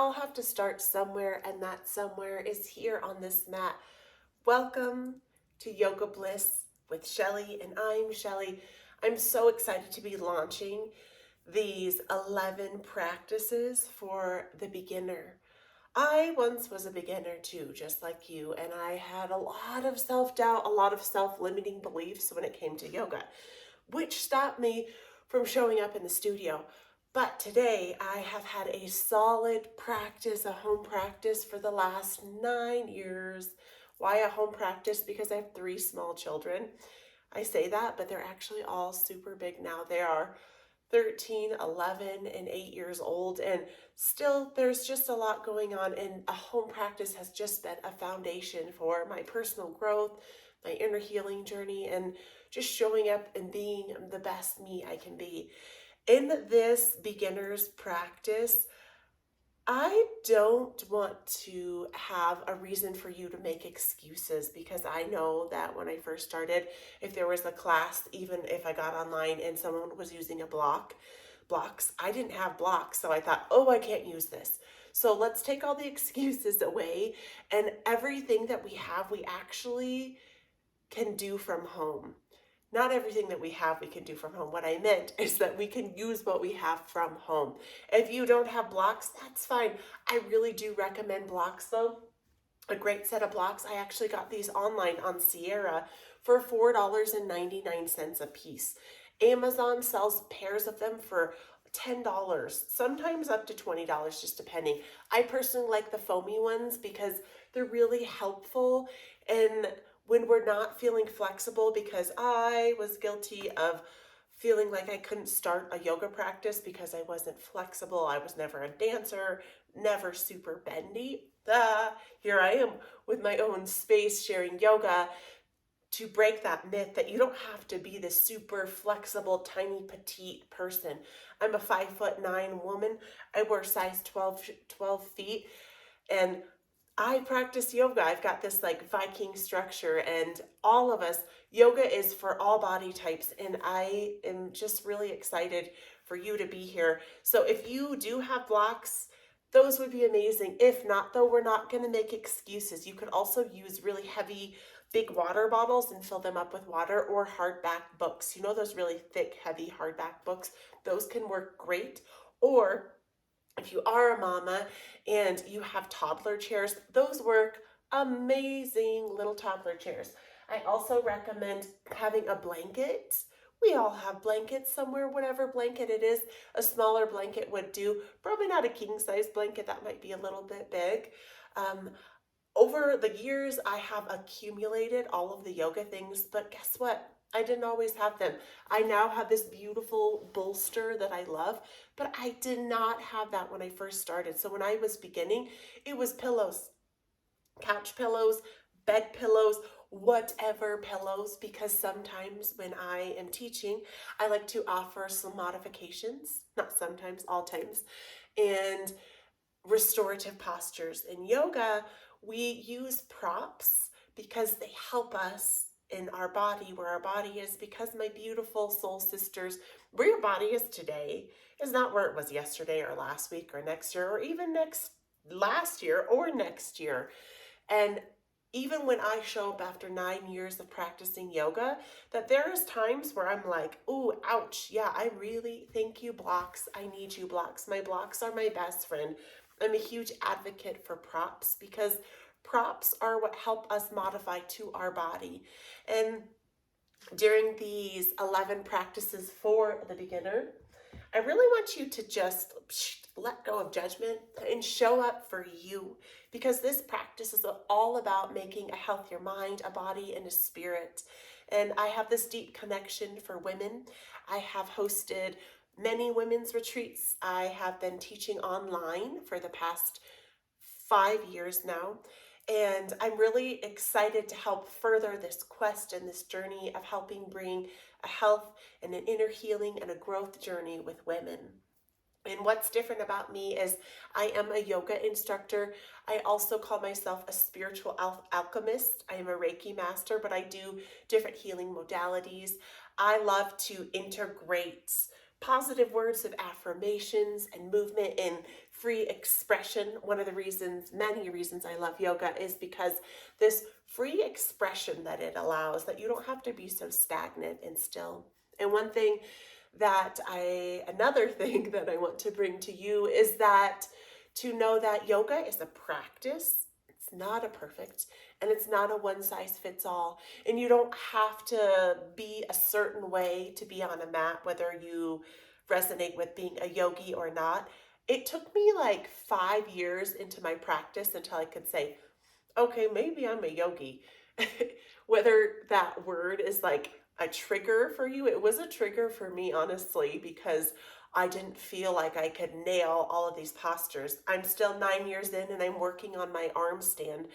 all have to start somewhere, and that somewhere is here on this mat. Welcome to Yoga Bliss with Shelly, and I'm Shelly. I'm so excited to be launching these 11 practices for the beginner. I once was a beginner too, just like you, and I had a lot of self-doubt, a lot of self-limiting beliefs when it came to yoga, which stopped me from showing up in the studio. But today I have had a solid practice, a home practice for the last 9 years. Why a home practice? Because I have 3 small children. I say that, but they're actually all super big now. They are 13, 11, and 8 years old. And still, there's just a lot going on. And a home practice has just been a foundation for my personal growth, my inner healing journey, and just showing up and being the best me I can be. In this beginner's practice, I don't want to have a reason for you to make excuses, because I know that when I first started, if there was a class, even if I got online and someone was using a blocks, I didn't have blocks. So I thought, oh, I can't use this. So let's take all the excuses away, and everything that we have, we actually can do from home. Not everything that we have we can do from home. What I meant is that we can use what we have from home. If you don't have blocks, that's fine. I really do recommend blocks though. A great set of blocks. I actually got these online on Sierra for $4.99 a piece. Amazon sells pairs of them for $10, sometimes up to $20, just depending. I personally like the foamy ones because they're really helpful. And when we're not feeling flexible, because I was guilty of feeling like I couldn't start a yoga practice because I wasn't flexible. I was never a dancer, never super bendy. Here I am with my own space sharing yoga to break that myth that you don't have to be this super flexible, tiny, petite person. I'm a 5'9" woman. I wear size 12 feet, and I practice yoga. I've got this like Viking structure, and all of us, yoga is for all body types. And I am just really excited for you to be here. So if you do have blocks, those would be amazing. If not, though, we're not going to make excuses. You could also use really heavy, big water bottles and fill them up with water, or hardback books. You know, those really thick, heavy hardback books? Those can work great. Or if you are a mama and you have toddler chairs, those work amazing. Little toddler chairs. I also recommend having a blanket. We all have blankets somewhere, whatever blanket it is. A smaller blanket would do. Probably not a king size blanket, that might be a little bit big. Um, Over the years, I have accumulated all of the yoga things, but guess what? I didn't always have them. I now have this beautiful bolster that I love, but I did not have that when I first started. So when I was beginning, it was pillows, couch pillows, bed pillows, whatever pillows, because sometimes when I am teaching, I like to offer some modifications, not sometimes, all times, and restorative postures. In yoga, we use props because they help us in our body, where our body is, because my beautiful soul sisters, where your body is today is not where it was yesterday or last week or next year or even last year or next year. And even when I show up after 9 years of practicing yoga, that there is times where I'm like, ooh, ouch. Yeah, I really, thank you, blocks. I need you, blocks. My blocks are my best friend. I'm a huge advocate for props, because props are what help us modify to our body. And during these 11 practices for the beginner, I really want you to just let go of judgment and show up for you, because this practice is all about making a healthier mind, a body, and a spirit. And I have this deep connection for women. I have hosted many women's retreats. I have been teaching online for the past 5 years now. And I'm really excited to help further this quest and this journey of helping bring a health and an inner healing and a growth journey with women. And what's different about me is I am a yoga instructor. I also call myself a spiritual alchemist. I am a Reiki master, but I do different healing modalities. I love to integrate positive words of affirmations and movement and free expression. One of the reasons, many reasons I love yoga is because this free expression that it allows, that you don't have to be so stagnant and still. And another thing that I want to bring to you is that to know that yoga is a practice. It's not a perfect, and it's not a one size fits all. And you don't have to be a certain way to be on a mat, whether you resonate with being a yogi or not. It took me like 5 years into my practice until I could say, okay, maybe I'm a yogi. Whether that word is like a trigger for you, it was a trigger for me, honestly, because I didn't feel like I could nail all of these postures. I'm still 9 years in and I'm working on my arm stand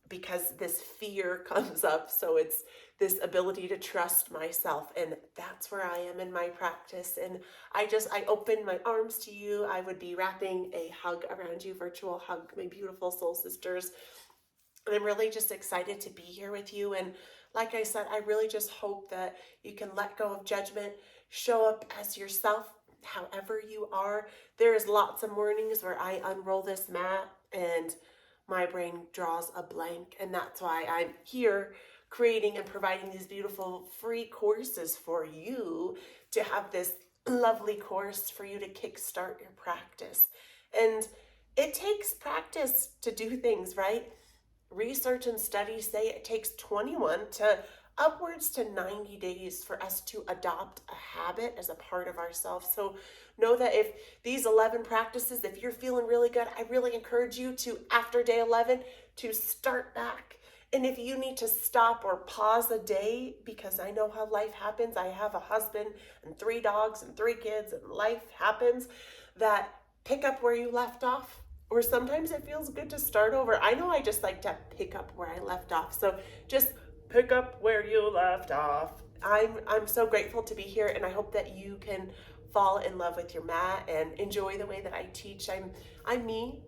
because this fear comes up. So it's this ability to trust myself. And that's where I am in my practice. And I open my arms to you. I would be wrapping a hug around you, virtual hug, my beautiful soul sisters. And I'm really just excited to be here with you. And like I said, I really just hope that you can let go of judgment, show up as yourself, however you are. There is lots of mornings where I unroll this mat and my brain draws a blank. And that's why I'm here creating and providing these beautiful free courses for you to have this lovely course for you to kickstart your practice. And it takes practice to do things, right? Research and studies say it takes 21 to upwards to 90 days for us to adopt a habit as a part of ourselves. So know that if these 11 practices, if you're feeling really good, I really encourage you to, after day 11, to start back. And if you need to stop or pause a day, because I know how life happens, I have a husband and 3 dogs and 3 kids, and life happens, that pick up where you left off. Or sometimes it feels good to start over. I know I just like to pick up where I left off. So just pick up where you left off. I'm so grateful to be here, and I hope that you can fall in love with your mat and enjoy the way that I teach. I'm me,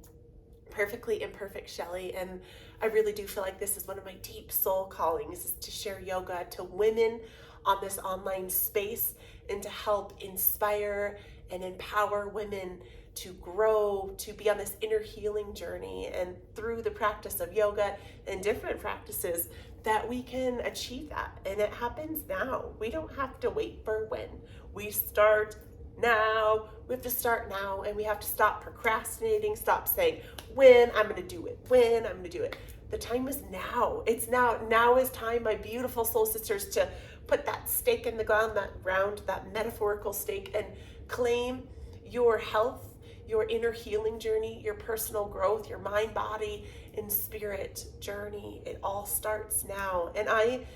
perfectly imperfect Shelly, and I really do feel like this is one of my deep soul callings, is to share yoga to women on this online space and to help inspire and empower women to grow, to be on this inner healing journey, and through the practice of yoga and different practices that we can achieve that. And it happens now. We don't have to wait for when. We start now. We have to start now, and we have to stop procrastinating, stop saying, when I'm going to do it, when I'm going to do it. The time is now. It's now. Now is time, my beautiful soul sisters, to put that stake in the ground, that metaphorical stake, and claim your health, your inner healing journey, your personal growth, your mind, body, and spirit journey. It all starts now. And I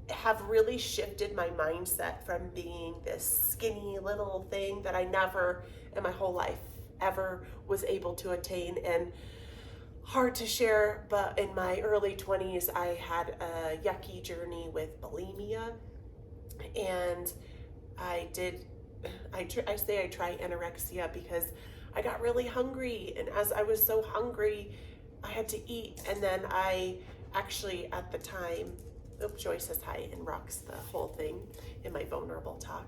have really shifted my mindset from being this skinny little thing that I never in my whole life ever was able to attain. And hard to share, but in my early 20s, I had a yucky journey with bulimia. And I say I try anorexia because I got really hungry, and as I was so hungry, I had to eat. And then I actually, at the time, Joyce says hi and rocks the whole thing in my vulnerable talk.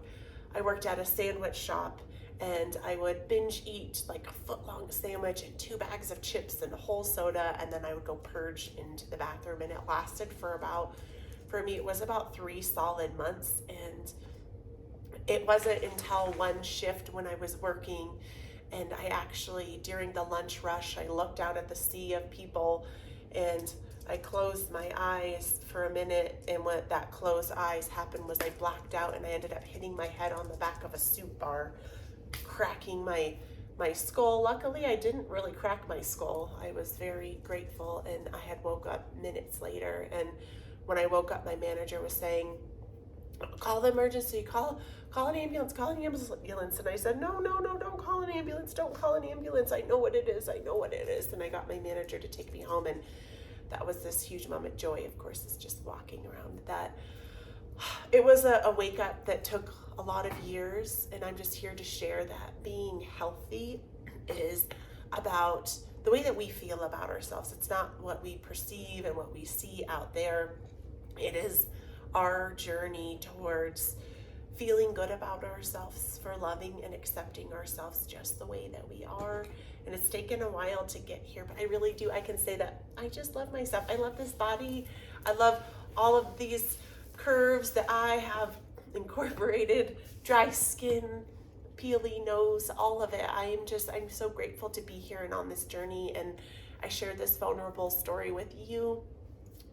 I worked at a sandwich shop, and I would binge eat like a foot-long sandwich and 2 bags of chips and a whole soda, and then I would go purge into the bathroom, and it lasted for me, it was about 3 solid months. And it wasn't until one shift when I was working, and I actually, during the lunch rush, I looked out at the sea of people, and I closed my eyes for a minute, and what that closed eyes happened was I blacked out, and I ended up hitting my head on the back of a soup bar, cracking my skull. Luckily, I didn't really crack my skull. I was very grateful, and I had woke up minutes later, and when I woke up, my manager was saying, call the emergency, call an ambulance, call an ambulance. And I said, no, don't call an ambulance, don't call an ambulance. I know what it is. And I got my manager to take me home, and that was this huge moment. Joy, of course, is just walking around. That it was a wake up that took a lot of years, and I'm just here to share that being healthy is about the way that we feel about ourselves. It's not what we perceive and what we see out there. It is our journey towards feeling good about ourselves, for loving and accepting ourselves just the way that we are. And it's taken a while to get here, but I really do. I can say that I just love myself. I love this body. I love all of these curves that I have incorporated, dry skin, peely nose, all of it. I'm so grateful to be here and on this journey. And I share this vulnerable story with you,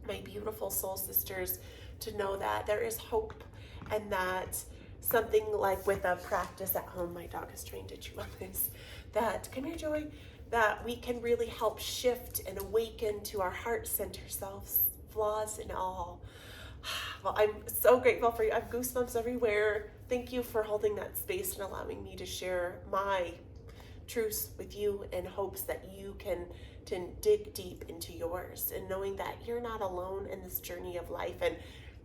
my beautiful soul sisters, to know that there is hope, and that something like with a practice at home, my dog is trained to chew on this, that, come here, Joy, that we can really help shift and awaken to our heart center selves, flaws and all. Well, I'm so grateful for you. I have goosebumps everywhere. Thank you for holding that space and allowing me to share my truths with you, in hopes that you can to dig deep into yours, and knowing that you're not alone in this journey of life. And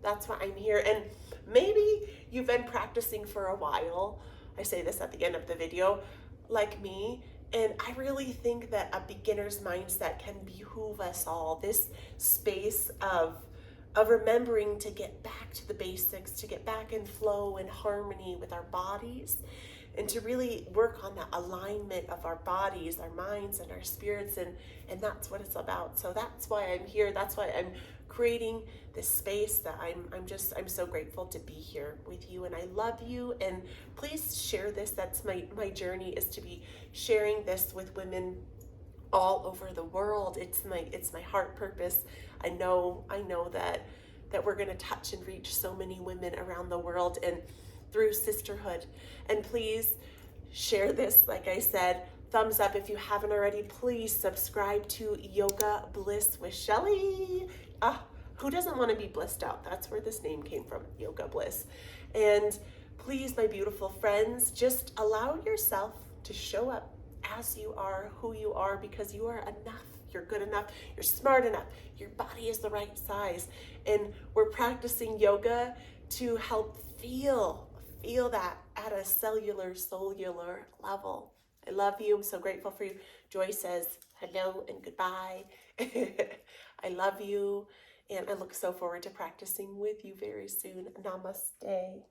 that's why I'm here. And maybe you've been practicing for a while. I say this at the end of the video, like me. And I really think that a beginner's mindset can behoove us all. This space of remembering to get back to the basics, to get back in flow and harmony with our bodies, and to really work on that alignment of our bodies, our minds, and our spirits, and that's what it's about. So that's why I'm here. That's why I'm creating this space, that I'm so grateful to be here with you, and I love you. And please share this. That's my journey, is to be sharing this with women all over the world. It's my heart purpose. I know that we're going to touch and reach so many women around the world, and through sisterhood. And please share this. Like I said, thumbs up if you haven't already. Please subscribe to Yoga Bliss with Shelly. Who doesn't want to be blissed out? That's where this name came from, Yoga Bliss. And please, my beautiful friends, just allow yourself to show up as you are, who you are, because you are enough. You're good enough. You're smart enough. Your body is the right size. And we're practicing yoga to help feel that at a cellular level. I love you. I'm so grateful for you. Joy says hello and goodbye. I love you, and I look so forward to practicing with you very soon. Namaste.